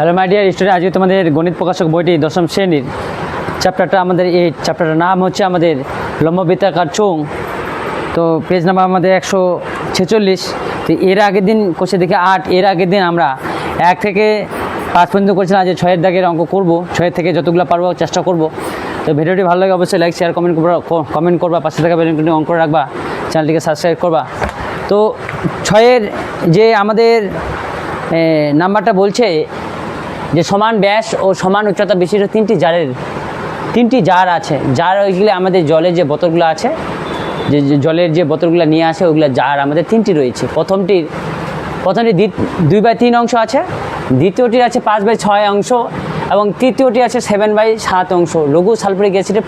Hello my dear student, আজকে তোমাদের গণিত প্রকাশক বইটি দশম শ্রেণীর চ্যাপ্টারটা আমাদের এই চ্যাপ্টারটার নাম হচ্ছে আমাদের লম্ববৃত্তাকার চোঙ। তো পেজ নাম্বার আমাদের 146। তো এর আগের দিন কোষে দেখে 8, এর আগের দিন আমরা 1 থেকে 5 পর্যন্ত করেছিলাম। আজ 6 দাগের অঙ্ক করব, 6 থেকে যতগুলো পারবো চেষ্টা করব। তো ভিডিওটি ভালো লাগে অবশ্যই লাইক শেয়ার কমেন্ট করবা, পাশে থাকা বেল আইকনটি অন করে রাখবা, চ্যানেলটিকে সাবস্ক্রাইব করবা। তো 6-এর যে আমাদের নাম্বারটা বলছে যে সমান ব্যাস ও সমান উচ্চতা বিশিষ্ট তিনটি জার আছে। জার ওইগুলো আমাদের জলের যে বোতলগুলো আছে, যে জলের যে বোতলগুলো নিয়ে আসে ওইগুলো জার আমাদের 3টি রয়েছে। প্রথমটি 2/3 অংশ আছে, দ্বিতীয়টির আছে 5/6 অংশ এবং তৃতীয়টি আছে 7/7 অংশ। লঘু সালফুরিক অ্যাসিডের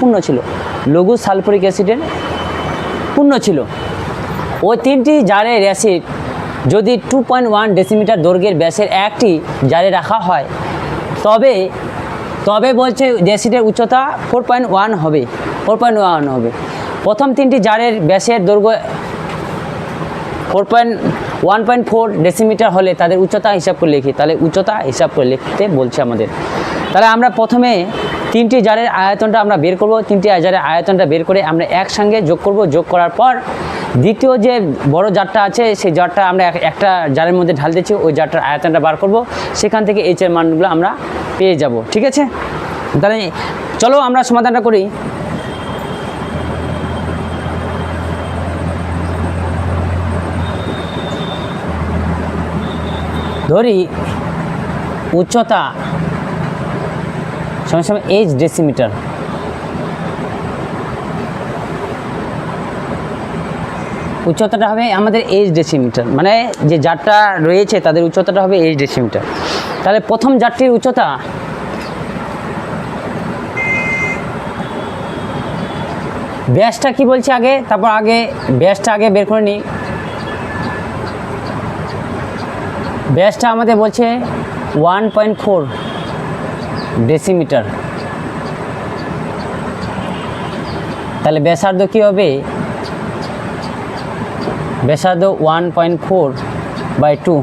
পূর্ণ ছিল। ওই 3টি জারের অ্যাসিড যদি 2.1 ডেসিমিটার দৈর্ঘ্যের ব্যাসের একটি জারে রাখা হয় তবে বলছে অ্যাসিডের উচ্চতা 4.1 হবে। প্রথম 3টি জারের ব্যাসের দৈর্ঘ্য 1.4 ডেসিমিটার হলে তাদের উচ্চতা হিসাব করে লিখি। তাহলে উচ্চতা হিসাব করে লিখতে বলছে আমাদের। তাহলে আমরা প্রথমে 3টি জারের আয়তনটা আমরা বের করব। 3টি জারের আয়তনটা বের করে আমরা একসঙ্গে যোগ করব। যোগ করার পর দ্বিতীয় যে বড় জারটা আছে সেই জারটা আমরা একটা জারের মধ্যে ঢাল দিচ্ছি, ওই জারটার আয়তনটা বার করব। সেখান থেকে এইচ এর মানগুলো আমরা পেয়ে যাব। ঠিক আছে, তাহলে চলো আমরা সমাধানটা করি। ধরি উচ্চতা সমান এইচ ডেসিমিটার। উচ্চতাটা হবে আমাদের এইচ ডেসিমিটার, মানে যে জারটা রয়েছে তাদের উচ্চতাটা হবে এইচ ডেসিমিটার। তাহলে প্রথম জারটির উচ্চতা ব্যাসটা কি বলছে আগে, তারপর ব্যাসটা আগে বের করে নিই। ব্যাসটা আমাদের বলছে 1.4 ডেসিমিটার। তাহলে ব্যাসার্ধ কি হবে? ব্যাসার্ধ 1.4/2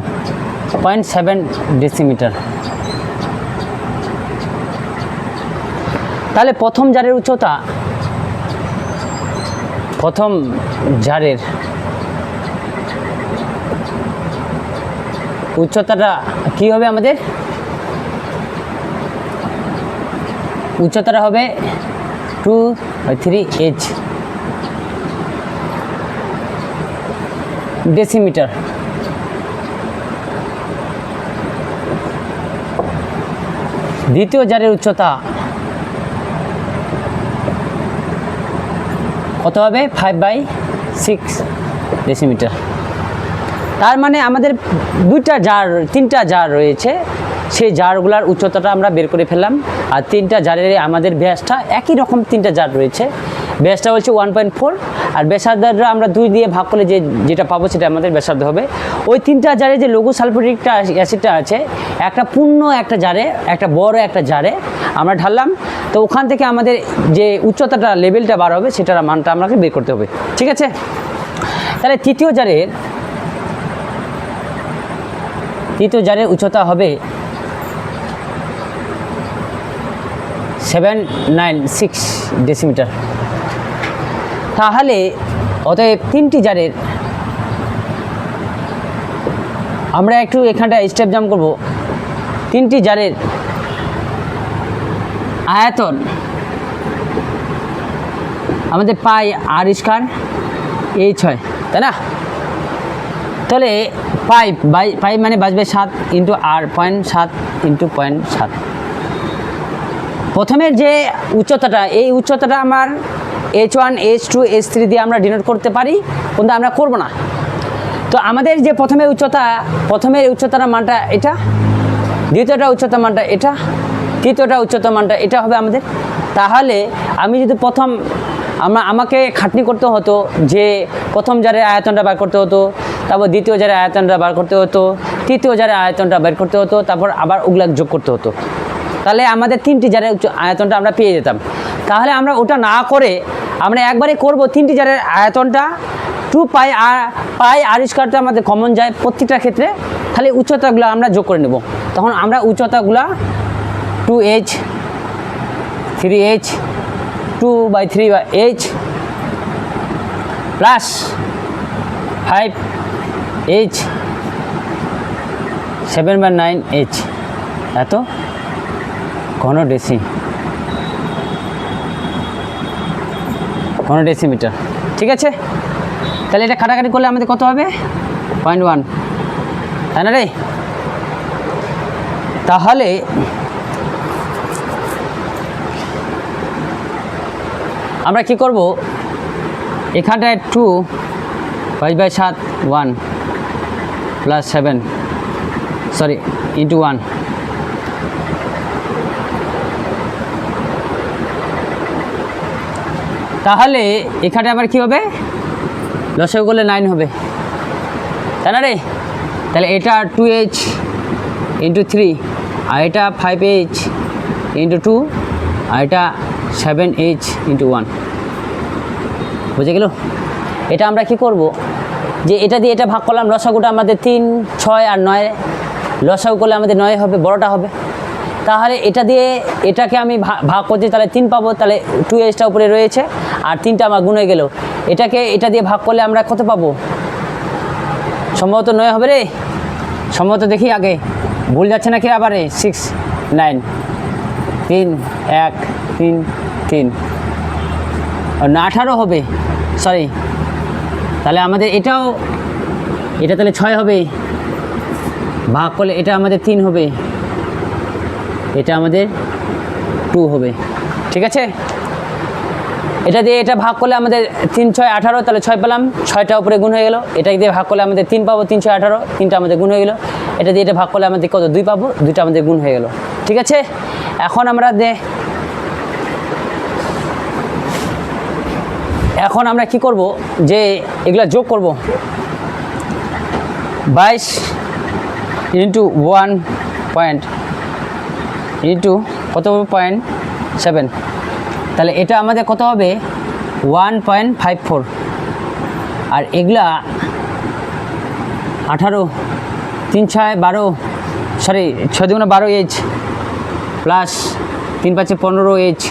0.7 ডেসিমিটার। তাহলে প্রথম জারের উচ্চতাটা কি হবে আমাদের? উচ্চতাটা হবে 2/3 ডেসিমিটার। দ্বিতীয় জারের উচ্চতা কত হবে? 5/6 ডেসিমিটার। তার মানে আমাদের 3টা জার রয়েছে, সেই জারগুলার উচ্চতাটা আমরা বের করে ফেললাম। আর 3টা জারের আমাদের ব্যাসটা একই রকম, 3টা জার রয়েছে। ব্যাসটা হচ্ছে 1.4 আর ব্যাসার্ধটা আমরা 2 দিয়ে ভাগ করলে যেটা পাবো সেটা আমাদের ব্যাসার্ধ হবে। ওই 3টা জারে যে লঘু সালফুরিক অ্যাসিডটা আছে, একটা জারে, একটা বড় একটা জারে আমরা ঢাললাম। তো ওখান থেকে আমাদের যে উচ্চতাটা লেভেলটা বার হবে সেটার মানটা আমাকে বের করতে হবে। ঠিক আছে, তাহলে তৃতীয় জারের উচ্চতা হবে 796 ডেসিমিটার। তাহলে অতএব 3টি জারের আমরা একটু এখানটা স্টেপ জাম্প করব। 3টি জারের আয়তন আমাদের পাই r² h হয়, তাই না? তাহলে পাই মানে 5/7 ইন্টু r, 0.7 ইন্টু 0.7। প্রথমের যে উচ্চতাটা, এই উচ্চতাটা আমার h1 h2 h3 দিয়ে আমরা ডিনোট করতে পারি, কিন্তু আমরা করব না। তো আমাদের যে প্রথমের উচ্চতার মানটা এটা, দ্বিতীয়টা উচ্চতার মানটা এটা, তৃতীয়টা উচ্চতার মানটা এটা হবে আমাদের। তাহলে আমি যদি আমাকে খাটনি করতে হতো যে প্রথম জারের আয়তনটা বার করতে হতো, তারপর দ্বিতীয় জারের আয়তনটা বার করতে হতো, তৃতীয় জারের আয়তনটা বের করতে হতো, তারপর আবার ওগুলা যোগ করতে হতো। তাহলে আমাদের 3টি জারের আয়তনটা আমরা পেয়ে যেতাম। তাহলে আমরা ওটা না করে আমরা একবারে করব 3টি জারের আয়তনটা 2 পাই আর স্কয়ারটা আমাদের কমন যায় প্রত্যেকটা ক্ষেত্রে। তাহলে উচ্চতাগুলো আমরা যোগ করে নেব। তখন আমরা উচ্চতাগুলা 2h 3h 2/3h plus 5h 7/9h এত ঘন ডেসিমিটার। ঠিক আছে, তাহলে এটা কাটাকাটি করলে আমাদের কত হবে? 0.1, তাই না রে? তাহলে আমরা কি করব, এখানটায় 2 5/7 1 প্লাস 7 সরি ইন্টু 1, তাহলে এখানে আবার কি হবে? লসাগু করলে 9 হবে, তাই না রে? তাহলে এটা 2h ইন্টু 3 আর এটা 5h ইন্টু 2 আর এটা 7h ইন্টু 1, বুঝে গেল? এটা আমরা কি করব, যে এটা দিয়ে এটা ভাগ করলাম, লসাগুটা আমাদের 3 6 আর 9, লসাগু করলে আমাদের 9 হবে, বড়টা হবে। তাহলে এটা দিয়ে এটাকে আমি ভাগ করছি, তাহলে 3 পাবো, তাহলে 2hটা উপরে রয়েছে আর 3টা আমার গুণ হয়ে গেল। এটাকে এটা দিয়ে ভাগ করলে আমরা কত পাবো? সম্ভবত 9 হবে রে, সম্ভবত দেখি আগে, ভুল যাচ্ছে নাকি আবার 6 9 3 1 3 3 না 18 হবে, সরি। তাহলে আমাদের এটা তাহলে 6 হবে, ভাগ করলে এটা আমাদের 3 হবে, এটা আমাদের 2 হবে। ঠিক আছে, এটা দিয়ে এটা ভাগ করলে আমাদের 3 6 18, তাহলে 6 পেলাম, 6টা উপরে গুণ হয়ে গেল। এটা দিয়ে ভাগ করলে আমাদের 3 পাবো, 3 6 18, 3টা আমাদের গুণ হয়ে গেল। এটা দিয়ে এটা ভাগ করলে আমাদের কত? 2 পাবো, 2টা আমাদের গুণ হয়ে গেল। ঠিক আছে, এখন আমরা কি করব, যে এগুলা যোগ করব। 22 ইন্টু 1 পয়েন্ট ইন্টু কত হবে? 0.7, তাহলে এটা আমাদের কত হবে? 1.54। আর এগুলা 18 3 6 12 sorry 6 2 12h plus 3 5 15h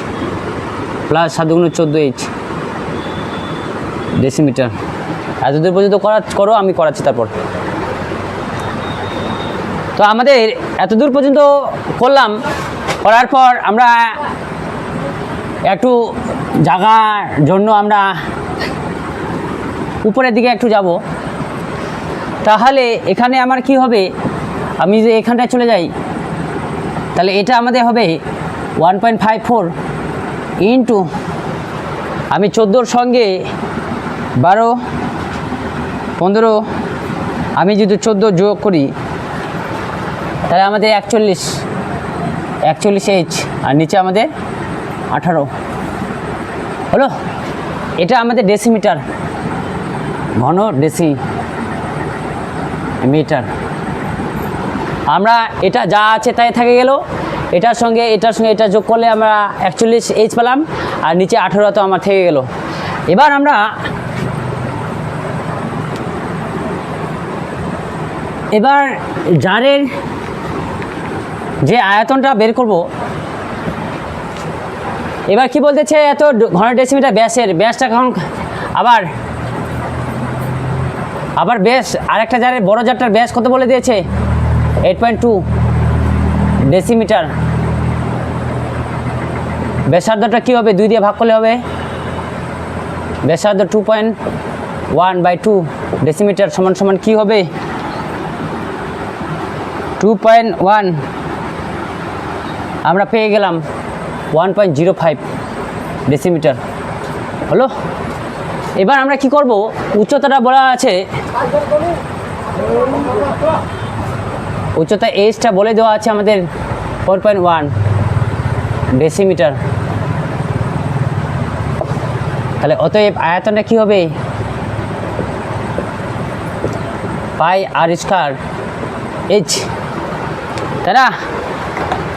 plus 7 2 14h decimetre. এতদূর পর্যন্ত করো, আমি করাচ্ছি তারপর। তো আমাদের এতদূর পর্যন্ত করলাম, করার পর আমরা একটু জায়গার জন্য আমরা উপরের দিকে একটু যাব। তাহলে এখানে আমার কি হবে, আমি যে এখানটায় চলে যাই, তাহলে এটা আমাদের হবে 1.54 ইন্টু আমি 14 সঙ্গে 12 15 আমি যদি 14 যোগ করি, তাহলে আমাদের 41h আর নিচে আমাদের 18 হলো। এটা আমাদের ডেসিমিটার, ঘন ডেসিমিটার। আমরা এটা যা আছে তাই থেকে গেল, এটার সঙ্গে এটা যোগ করলে আমরা 41h পেলাম আর নিচে 18 তো আমার থেকে গেল। এবার জারের যে আয়তনটা বের করব, এবার কি বলতেছে, এত ঘন ডেসিমিটার ব্যাসটা কখন আবার ব্যাস আরেকটা জারের বড় জারটার ব্যাস কত বলে দিয়েছে? 8.2 ডেসিমিটার। ব্যাসার্ধটা কি হবে? 2 দিয়ে ভাগ করলে হবে ব্যাসার্ধ 2.1/2 ডেসিমিটার সমান কি হবে? 2.1 আমরা পেয়ে গেলাম 1.05 ডেসিমিটার হলো। এবার আমরা কি করব, উচ্চতাটা বলা আছে, উচ্চতা এইচটা বলে দেওয়া আছে আমাদের 4.1 ডেসিমিটার। তাহলে অতএব আয়তনটা কি হবে? পাই আর স্কয়ার এইচ, তাই না?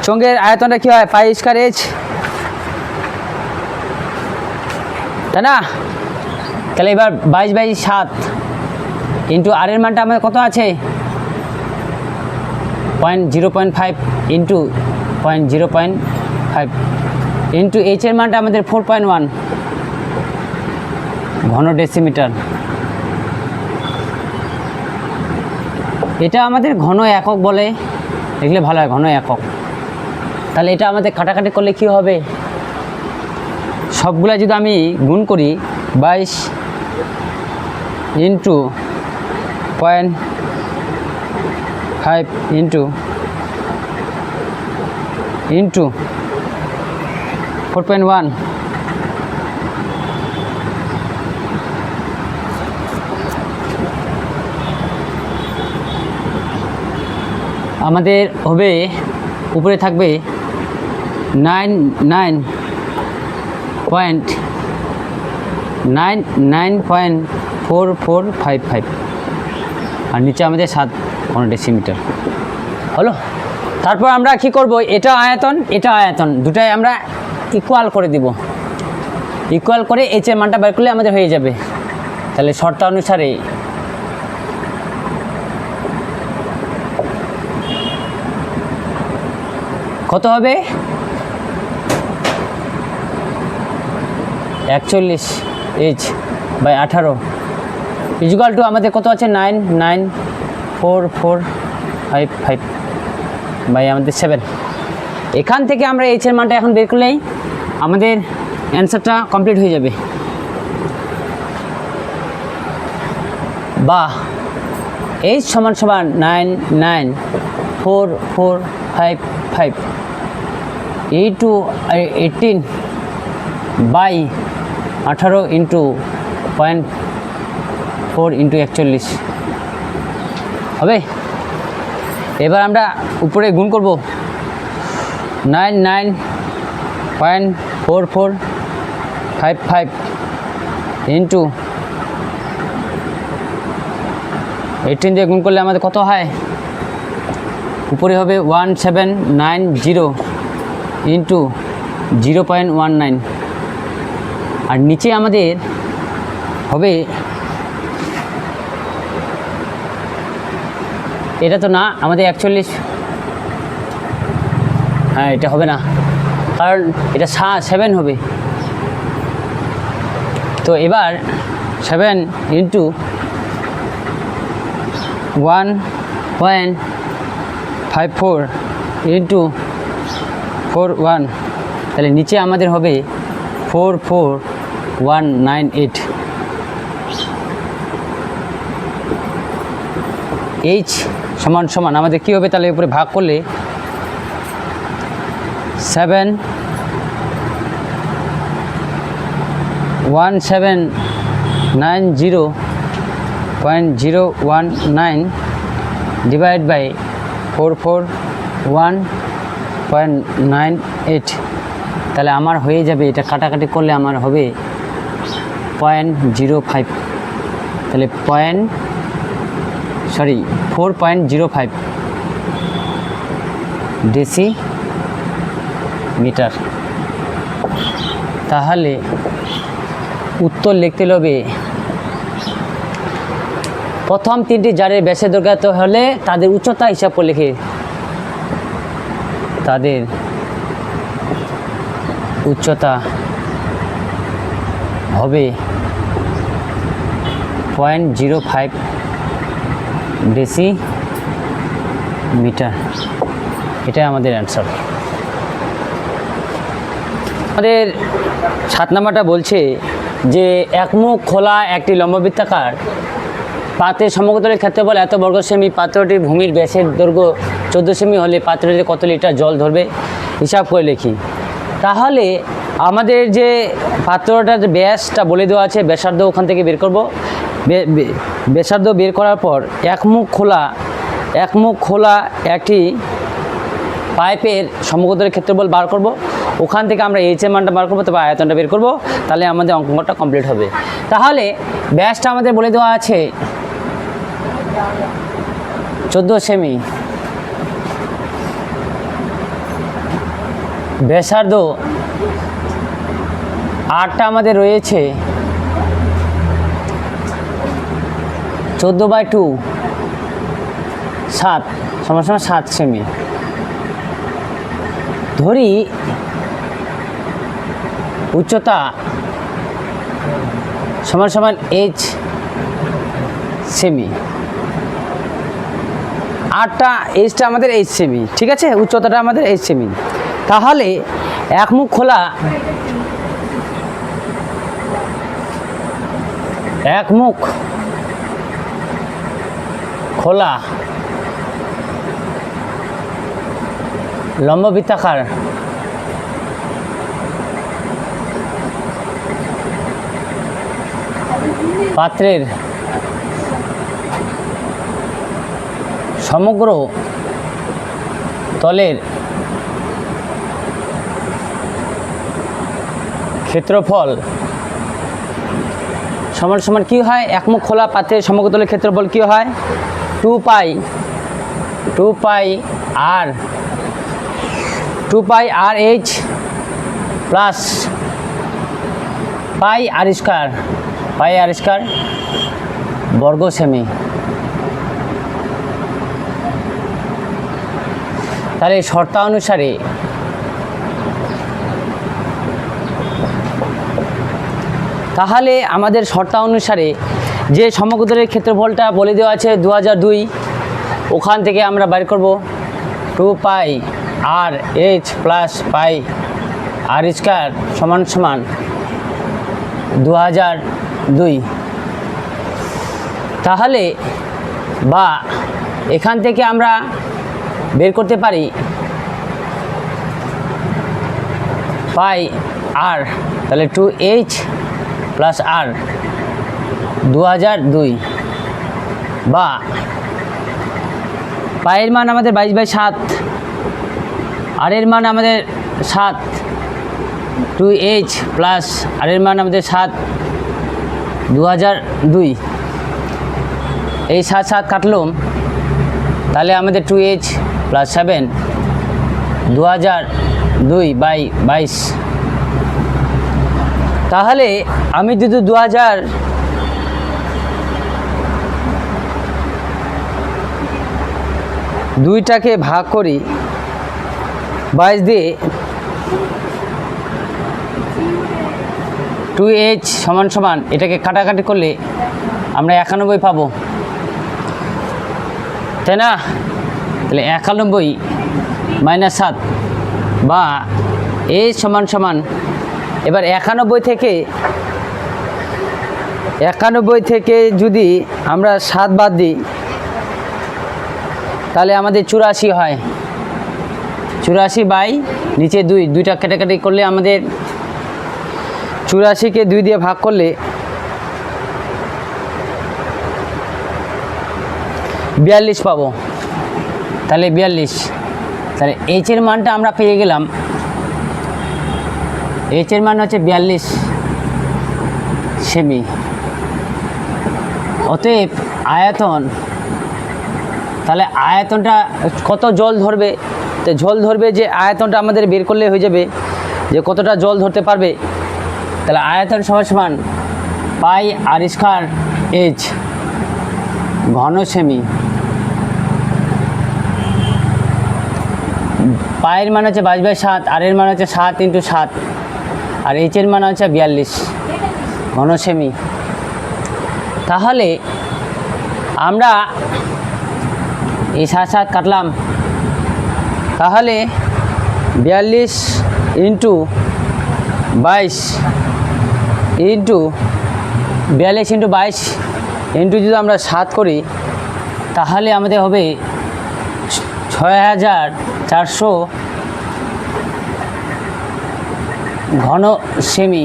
চোঙের আয়তনটা কি হয়? পাই স্কয়ার এইচ, তাই না? তাহলে এবার 22/7 ইন্টু আর এর মানটা আমাদের কত আছে? 0.5 ইন্টু 0.5 ইন্টু এইচের মানটা আমাদের 4.1 ঘন ডেসিমিটার। এটা আমাদের ঘন একক বলে, দেখলে ভালো হয়, ঘন একক। তাহলে এটা আমাদের কাটাকাটি করলে কি হবে, সবগুলা যদি আমি গুণ করি 22 ইন্টু 0.5 ইন্টু 4.1, আমাদের হবে উপরে থাকবে 99.4455 আর নিচে আমাদের 7 ঘন ডেসিমিটার হলো। তারপর আমরা কি করব, এটা আয়তন এটা আয়তন দুটাই আমরা ইকুয়াল করে দিব, ইকুয়াল করে এইচের মানটা বের করলে আমাদের হয়ে যাবে। তাহলে শর্ত অনুসারে কত হবে, 41 H/18 ইকুয়াল টু আমাদের কত আছে 99445 বাই আমাদের 7। এখান থেকে আমরা এইচের মানটা এখন বের করলেই আমাদের অ্যান্সারটা কমপ্লিট হয়ে যাবে। বা এইচ সমান 99445 ইন্টু 18 বাই 18 ইন্টু 0.4 ইন্টু 41 হবে। এবার আমরা উপরে গুণ করব 99.4455 ইন্টু 18 দিয়ে গুণ করলে আমাদের কত হয়, উপরে হবে 1790 ইন্টু 0.19 আর নিচে আমাদের হবে, এটা তো না আমাদের 41, হ্যাঁ এটা হবে না কারণ এটা 7 হবে। তো এবার 7 ইন্টু 1.54 ইন্টু 41, তাহলে নিচে আমাদের হবে 44198। এইচ সমান সমান আমাদের কী হবে, তাহলে উপরে ভাগ করলে 1790.019 ডিভাইড বাই 441.98, তাহলে আমার হয়ে যাবে, এটা কাটাকাটি করলে আমার হবে 0.05, তাহলে 4.05 ডেসিমিটার। তাহলে উত্তর লিখতে হবে, প্রথম তিনটি জারের ব্যাসের দৈর্ঘ্য হলে তাদের উচ্চতা হিসাব করে লিখে, তাদের উচ্চতা হবে 0.05 ডেসিমিটার। এটাই আমাদের অ্যান্সার। আমাদের 7 নম্বরটা বলছে যে একমুখ খোলা একটি লম্ববৃত্তাকার পাত্রের সমগ্রতলের ক্ষেত্রফল এত বর্গ সেমি, পাত্রটির ভূমির ব্যাসের দৈর্ঘ্য 14 সেমি হলে পাত্রটিতে কত লিটার জল ধরবে হিসাব করে লিখি। তাহলে আমাদের যে পাত্রটার ব্যাসটা বলে দেওয়া আছে, ব্যাসার্ধ ওখান থেকে বের করব। ব্যাসার্ধ বের করার পর একমুখ খোলা একটি পাইপের সমগ্রতলের ক্ষেত্রফল বার করব, ওখান থেকে আমরা এইচের মানটা বার করবো, তবে আয়তনটা বের করব, তাহলে আমাদের অঙ্কটা কমপ্লিট হবে। তাহলে ব্যাসটা আমাদের বলে দেওয়া আছে 14 সেমি, ব্যাসার্ধ 8টা আমাদের রয়েছে 14/2 7 সমান সমান 7 সেমি। ধরি উচ্চতা সমান সমান h সেমি, আটটা এইচটা আমাদের h সেমি, ঠিক আছে, উচ্চতাটা আমাদের h সেমি। তাহলে একমুখ খোলা লম্ব বৃত্তাকার পাত্রের সমগ্র তলের ক্ষেত্রফল সমান সমান কী হয়? একমুখ খোলা পাত্রের সমগ্র তলের ক্ষেত্রফল কী হয়? 2 পাই আর এইচ প্লাস পাই আর স্কয়ার বর্গ সেমি। তাহলে শর্তানুসারে আমাদের শর্তানুসারে যে সমগ্রের ক্ষেত্রফলটা বলে দেওয়া আছে 2002, ওখান থেকে আমরা বাইর করব 2 পাই আর এইচ প্লাস পাই আর স্কয়ার সমান সমান 2002। তাহলে বা এখান থেকে আমরা বের করতে পারি পাই আর, তাহলে 2h প্লাস আর 2002, বা পায়ের মান আমাদের 22/7, আর এর মান আমাদের 7, 2h প্লাস আর এর মান আমাদের 7, 2002। এই 7 কাটলাম, তাহলে আমাদের 2h প্লাস 7 2002/22। তাহলে আমি যদি 2002টাকে ভাগ করি 22 দিয়ে, 2h সমান সমান এটাকে কাটাকাটি করলে আমরা 91 পাবো, তাই না? তাহলে 91 - 7 বা h সমান সমান, এবার 91 থেকে যদি আমরা 7 বাদ দিই তাহলে আমাদের 84 হয়। 84 বাই নিচে 2, 2টা কাটাকাটি করলে আমাদের 84কে 2 দিয়ে ভাগ করলে 42 পাবো। তাহলে 42, তাহলে h এর মানটা আমরা পেয়ে গেলাম। h এর মান হচ্ছে 42 সেমি। অতএব আয়তন, তাহলে আয়তনটা কত জল ধরবে, তো জল ধরবে যে আয়তনটা আমাদের বের করলে হয়ে যাবে যে কতটা জল ধরতে পারবে। তাহলে আয়তন সমান সমান পাই আর স্কয়ার h ঘন সেমি। পায়ের মান হচ্ছে 22/7, আর এর মান হচ্ছে 7 × 7, আর h এর মান হচ্ছে 42 ঘন সেমি। তাহলে আমরা এই 7 কাটলাম, তাহলে 42 × 22 ইন্টু যদি আমরা 7 করি তাহলে আমাদের হবে 6400 ঘন সেমি।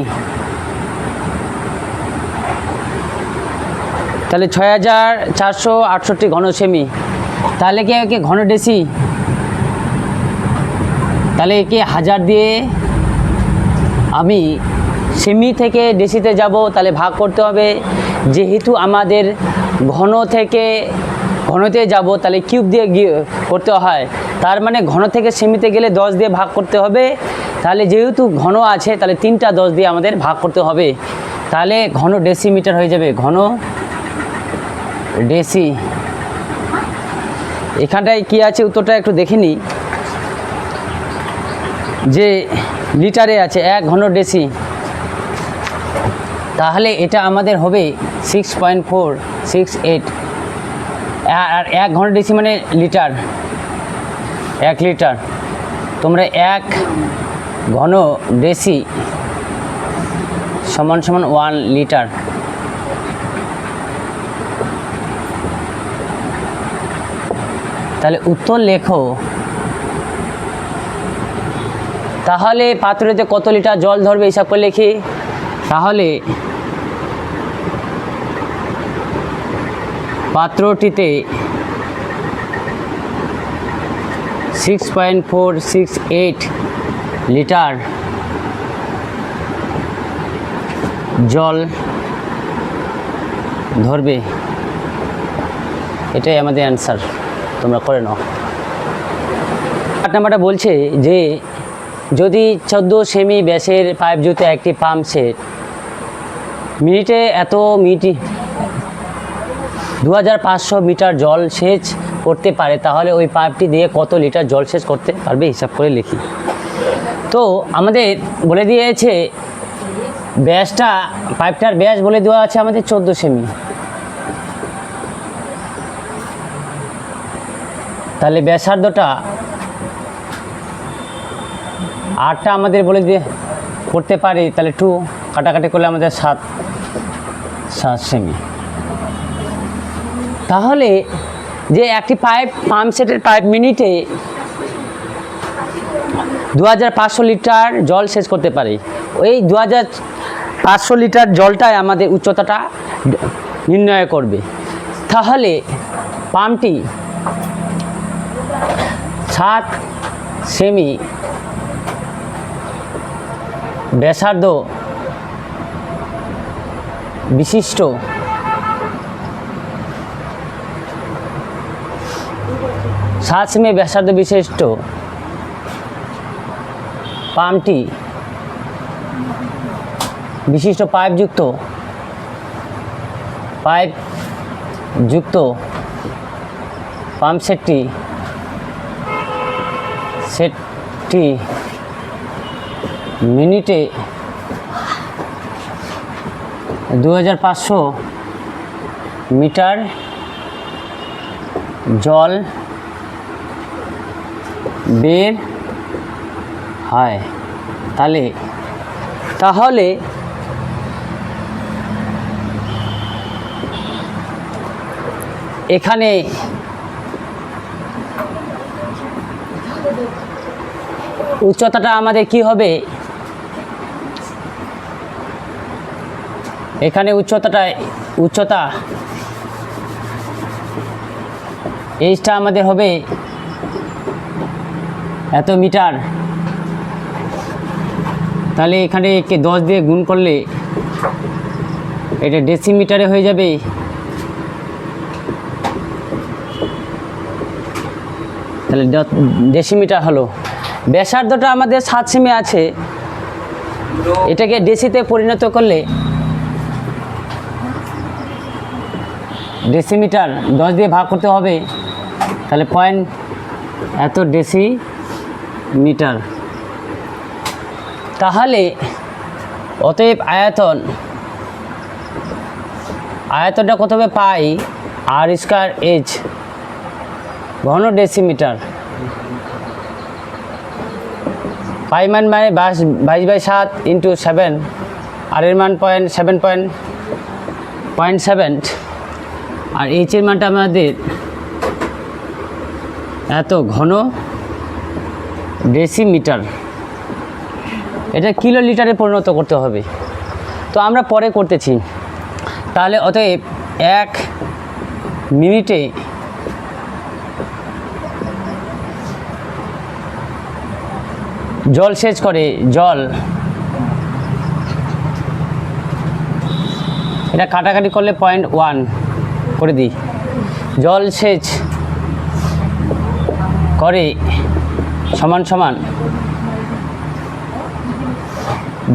তাহলে 6468 ঘন সেমি। তাহলে কি একে ঘন ডেসি, তাহলে একে 1000 দিয়ে আমি সেমি থেকে ডেসিতে যাব, তাহলে ভাগ করতে হবে। যেহেতু আমাদের ঘন থেকে ঘনতে যাব তাহলে কিউব দিয়ে করতে হয়, তার মানে ঘন থেকে সেমিতে গেলে 10 দিয়ে ভাগ করতে হবে। তাহলে যেহেতু ঘন আছে তাহলে 3টা 10 দিয়ে আমাদের ভাগ করতে হবে, তাহলে ঘন ডেসিমিটার হয়ে যাবে। ঘন ডেসি এখানটায় কি আছে উত্তরটা একটু দেখে নিই। যে লিটারে আছে 1 ঘন ডেসি, তাহলে এটা আমাদের হবে 6.468। আর 1 ঘন ডেসি মানে লিটার, 1 লিটার। তোমরা 1 ঘন ডেসি সমান সমান 1 লিটার। তাহলে উত্তর লেখো। তাহলে পাত্রতে কত লিটার জল ধরবে হিসাব করে লিখি। তাহলে পাত্রটিতে 6.468 লিটার জল ধরবে, এটাই আমাদের অ্যান্সার। তোমরা করে নাও। 8 নাম্বারটা বলছে যে যদি 14 সেমি ব্যাসের পাইপযুক্ত একটি পাম্প সেট মিনিটে 2500 মিটার জল সেচ করতে পারে, তাহলে ওই পাইপটি দিয়ে কত লিটার জল সেচ করতে পারবে হিসাব করে লিখি। তো আমাদের বলে দিয়েছে ব্যাসটা, পাইপটার ব্যাস বলে দেওয়া আছে আমাদের 14 সেমি। তাহলে ব্যাসার্ধটা 8টা আমাদের বলে দিয়ে করতে পারি, তাহলে 2 কাটাকাটি করলে আমাদের 7 সেমি। তাহলে যে একটি পাম্প সেটের পাইপ মিনিটে 2500 লিটার জল সেচ করতে পারে, ওই 2500 লিটার জলটাই আমাদের উচ্চতাটা নির্ণয় করবে। তাহলে পাম্পটি 7 সেমি ব্যাসার্ধ বিশিষ্ট ব্যাসার্ধ বিশিষ্ট পাম্পটি বিশিষ্ট পাইপযুক্ত পাম্প সেটটি মিনিটে 2500 মিটার জল বের হয়। তাহলে এখানে উচ্চতাটা আমাদের কি হবে, এখানে উচ্চতা এইটা আমাদের হবে এত মিটার। তাহলে এখানে 10 দিয়ে গুণ করলে এটা ডেসিমিটারে হয়ে যাবে। তাহলে ডেসিমিটার হলো। ব্যাসার্ধটা আমাদের 7 সেমি আছে, এটাকে ডেসিতে পরিণত করলে ডেসিমিটার 10 দিয়ে ভাগ করতে হবে, তাহলে এত ডেসিমিটার। তাহলে অতএব আয়তনটা কত হবে, পাই আর স্কয়ার এইচ ঘন ডেসিমিটার। পাই মান মানে 22/7 ইন্টু 7, আর এর মান 0.7 আর এইচের মানটা আমাদের এত ঘন ডেসিমিটার। এটা কিলো লিটারে পরিণত করতে হবে, তো আমরা পরে করতেছি। তাহলে অতএব 1 মিনিটে জল সেচ করে, এটা কাটাকাটি করলে 0.1 করে দিই, জল সেচ করে সমান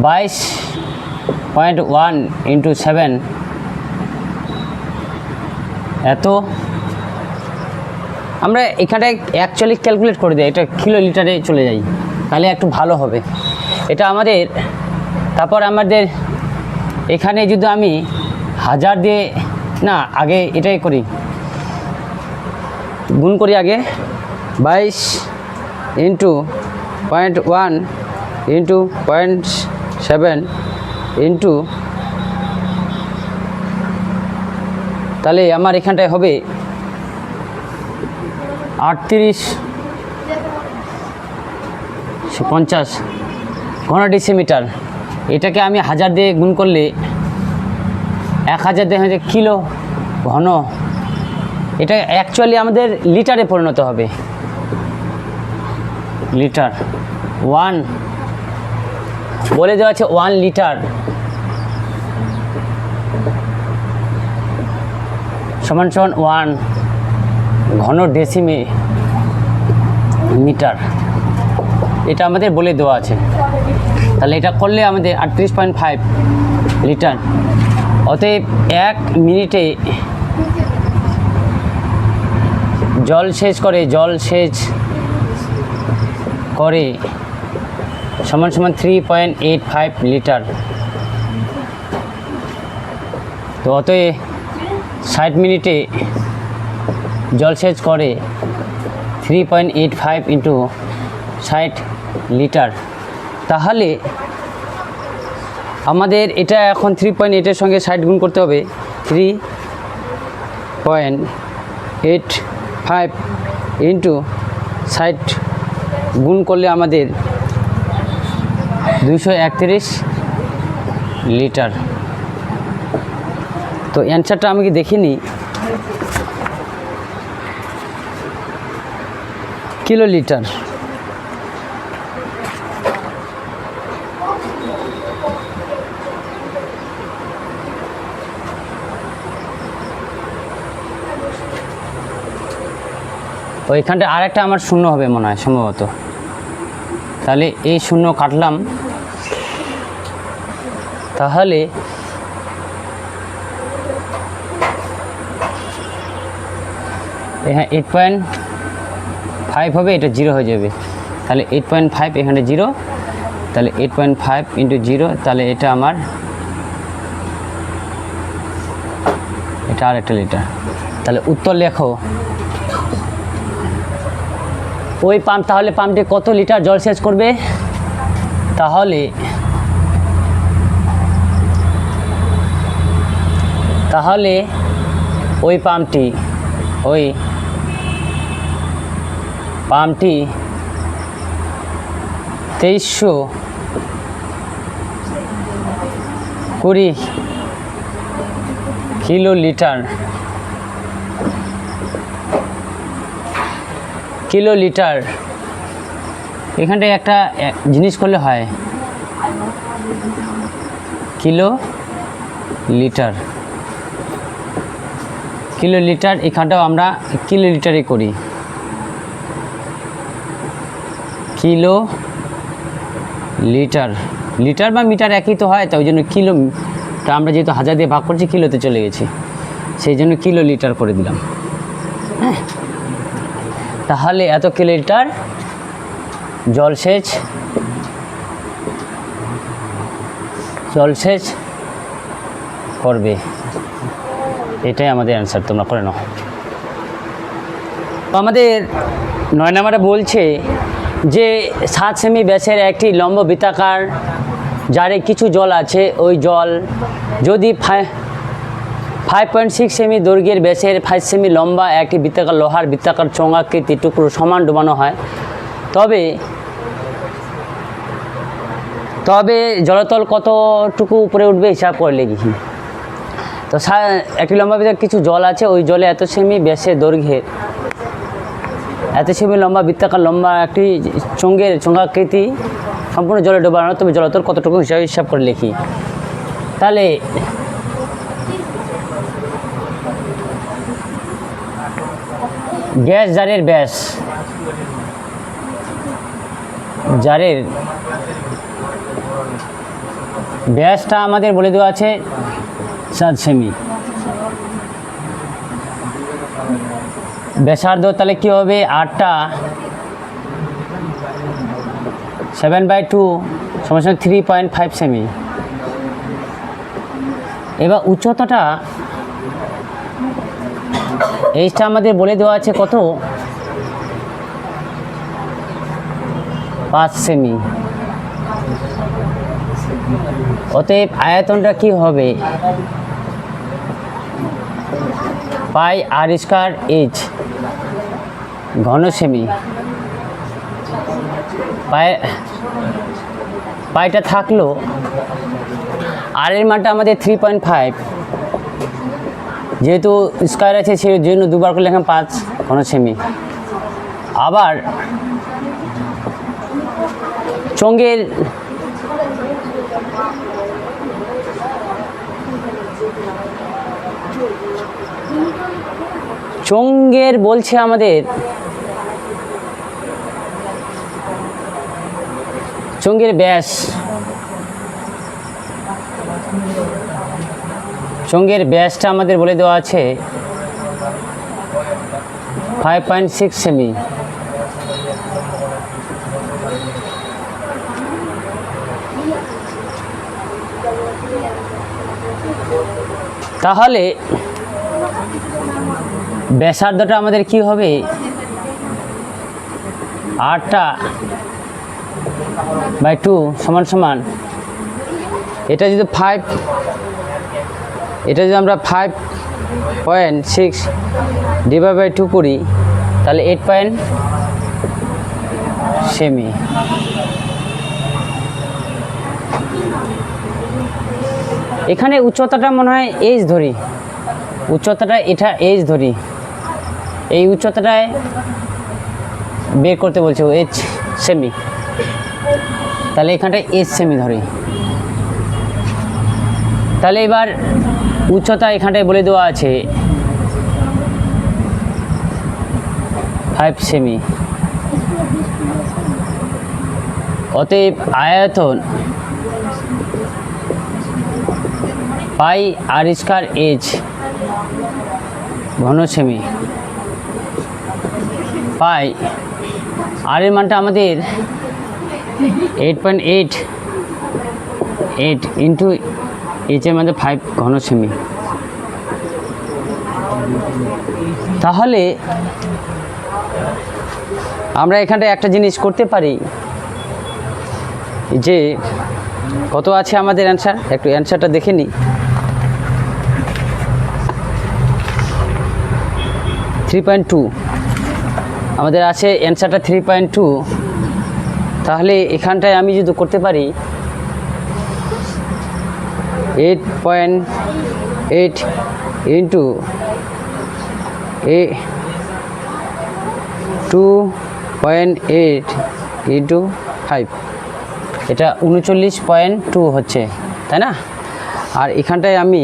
22.1 ইন্টু 7 এত আমরা এখানে অ্যাকচুয়ালি ক্যালকুলেট করে দিই, এটা কিলো লিটারে চলে যাই, তাহলে একটু ভালো হবে এটা আমাদের। তারপর আমাদের এখানে যদি আমি 1000 দিয়ে, না আগে এটাই করি, গুণ করি আগে 22 ইন্টু 0.1 ইন্টু 0.7 ইন্টু, তাহলে আমার এখানটায় হবে 3850 ঘন ডেসিমিটার। এটাকে আমি 1000 দিয়ে গুণ করলে 1000 দিয়ে হচ্ছে কিলো ঘন, এটা অ্যাকচুয়ালি আমাদের লিটারে পরিণত হবে। লিটার 1 বলে দেওয়া আছে 1 লিটার সমান 1 ঘন ডেসিমিটার, এটা আমাদের বলে দেওয়া আছে। তাহলে এটা করলে আমাদের 38.5 লিটার। অতএব 1 মিনিটে জল সেচ করে সমান 3.85 লিটার। তো অতএব 60 মিনিটে জলসেচ করে 3.85 ইন্টু 60 লিটার। তাহলে আমাদের এটা এখন 3.8-এর সঙ্গে 60 গুণ করতে হবে, 3.85 ইন্টু 60 গুণ করলে আমাদের 231 লিটার। তো অ্যান্সারটা আমি কি দেখিনি, কিলো লিটার। ওইখানটা আরেকটা আমার শূন্য হবে মনে হয় সম্ভবত, তাহলে এই শূন্য কাটলাম, তাহলে এখানে 8.5 হবে, এটা 0 হয়ে যাবে, তাহলে 8.5 এখানে 0, তাহলে 8.5 ইন্টু 0, তাহলে এটা আমার এটা আর একটা লিটার। তাহলে উত্তর লেখো ওই পাম্প, তাহলে পাম্পটি কত লিটার জল সেচ করবে, তাহলে ওই পাম্পটি 2320 কিলো লিটার। এখানটায় একটা জিনিস করলে হয়, কিলো লিটার, এখানটাও আমরা কিলো লিটারে করি, কিলো লিটার, লিটার বা মিটার একই তো হয়, তাই ওই জন্য কিলোটা আমরা যেহেতু 1000 দিয়ে ভাগ করছি কিলোতে চলে গেছি, সেই জন্য কিলো লিটার করে দিলাম। হ্যাঁ, তাহলে এত কিলো লিটার জলসেচ করবে, এটাই আমাদের অ্যান্সার, তোমরা করে নাও। তো আমাদের 9 নম্বরে বলছে যে 7 সেমি ব্যাসের একটি লম্ব বৃত্তাকার জারে কিছু জল আছে, ওই জল যদি 5.6 সেমি দৈর্ঘ্যের ব্যাসের 5 সেমি লম্বা একটি বৃত্তাকার লোহার বৃত্তাকার চোঙাকৃতি টুকরো সমান ডোবানো হয়, তবে জলতল কতটুকু উপরে উঠবে হিসাব করে লিখি। তো একটি লম্বা বৃত্তাকার কিছু জল আছে, ওই জলে এত সেমি ব্যাসের দৈর্ঘ্যের এত সেমি লম্বা বৃত্তাকার লম্বা একটি চোঙাকৃতি সম্পূর্ণ জলে ডোবানো, তবে জলতল কতটুকু হিসাব করে লিখি। তাহলে গ্যাস জারের ব্যাসটা আমাদের বলে দেওয়া আছে 7 সেমি, ব্যাসার্ধ তাহলে কী হবে 8টা 7/2 সমান 3.5 সেমি। এবার উচ্চতাটা এইটা আমাদের বলে দেওয়া আছে কত 5 সেমি। অতএব আয়তনটা কি হবে পাই আর স্কয়ার এইচ ঘন সেমি। পাইটা থাকলো আর এর মানটা আমাদের 3.5, যেহেতু স্কয়ার আছে সেই জন্য দুবার করে লেখা 5 ঘন সেমি। আবার চোঙের বলছে আমাদের চোঙের ব্যাসটা আমাদের বলে দেওয়া আছে 5.6 সেমি। তাহলে ব্যাসার্ধটা আমাদের কি হবে 8/2 সমান সমান এটা যদি আমরা 5.6 ডিভাইড/2 করি তাহলে 8 সেমি। এখানে উচ্চতাটা মনে হয় এইচ ধরি, উচ্চতাটা এটা এইচ ধরি, এই উচ্চতাটায় বের করতে বলছে এইচ সেমি, তাহলে এখানটায় এইচ সেমি ধরি। তাহলে এবার উচ্চতা এখানটায় বলে দেওয়া আছে 5 সেমি। অতএব আয়তন পাই আর স্কয়ার এইচ ঘন সেমি। পাই আর এর মানটা আমাদের 8.8 ইন্টু এইচ এর মধ্যে 5 ঘন সেমি। তাহলে আমরা এখানটায় একটা জিনিস করতে পারি যে কত আছে আমাদের অ্যান্সার, একটু অ্যান্সারটা দেখে নিই। 3.2 আমাদের আছে অ্যান্সারটা 3.2। তাহলে এখানটায় আমি যদি করতে পারি 8.8 ইন্টু 2.8 ইন্টু 5, এটা 39.2 হচ্ছে, তাই না? আর এখানটায় আমি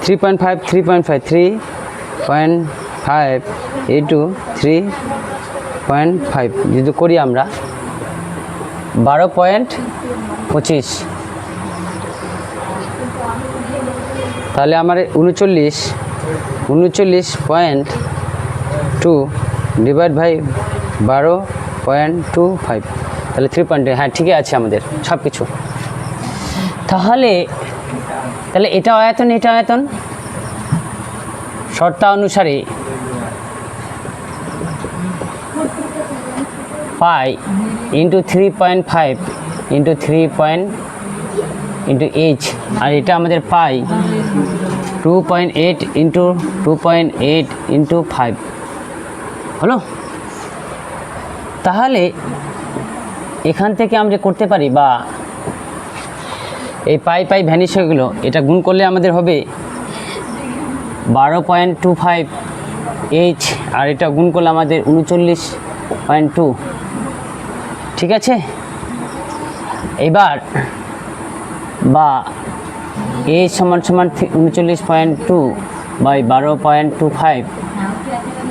3.5 ইন্টু 3.5 যদি করি আমরা 12.25, তাহলে আমার 39.2 ডিভাইড বাই 12.25, তাহলে 3.2। হ্যাঁ, ঠিকই আছে আমাদের সব কিছু। তাহলে এটা আয়তন শর্তা অনুসারে pi into 3.5 into 3 into H, আর এটা আমাদের পাই 2.8 ইন্টু 2.8 ইন্টু 5 হলো। তাহলে এখান থেকে আমরা করতে পারি, বা এই পাই ভ্যানিশ হয়ে গেলো, এটা গুণ করলে আমাদের হবে 12.25 এইচ, আর এটা গুণ করলে আমাদের 39.2। ঠিক আছে, এবার বা এইচ সমান 39.2 বাই 12.25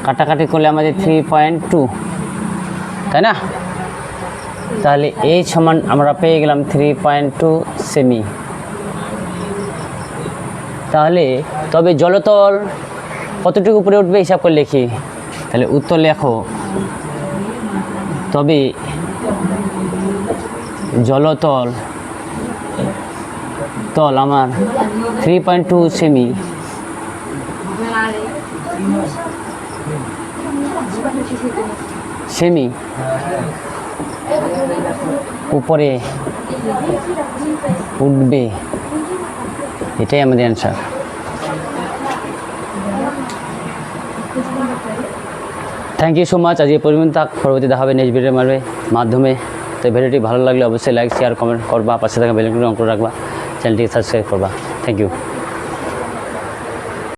কাটাকাটি করলে আমাদের 3.2, তাই না? তাহলে এইচ সমান আমরা পেয়ে গেলাম 3.2 সেমি। তাহলে তবে জলতল কতটুকু উপরে উঠবে হিসাব করে লিখি। তাহলে উত্তর লেখো, তবে জলতল আমার 3.2 সেমি উপরে উঠবে, এটাই আমাদের answer. Thank you so much. আজ এই পরিমাণ থাক, পরবর্তী দেখা হবে নেক্সট ভিডিওর মাধ্যমে। তো ভিডিওটি ভালো লাগলে অবশ্যই লাইক শেয়ার কমেন্ট করবা, পাশে থাকা বেল আইকনটি অন করে রাখবা, চ্যানেলটিকে সাবস্ক্রাইব করবা। Thank you.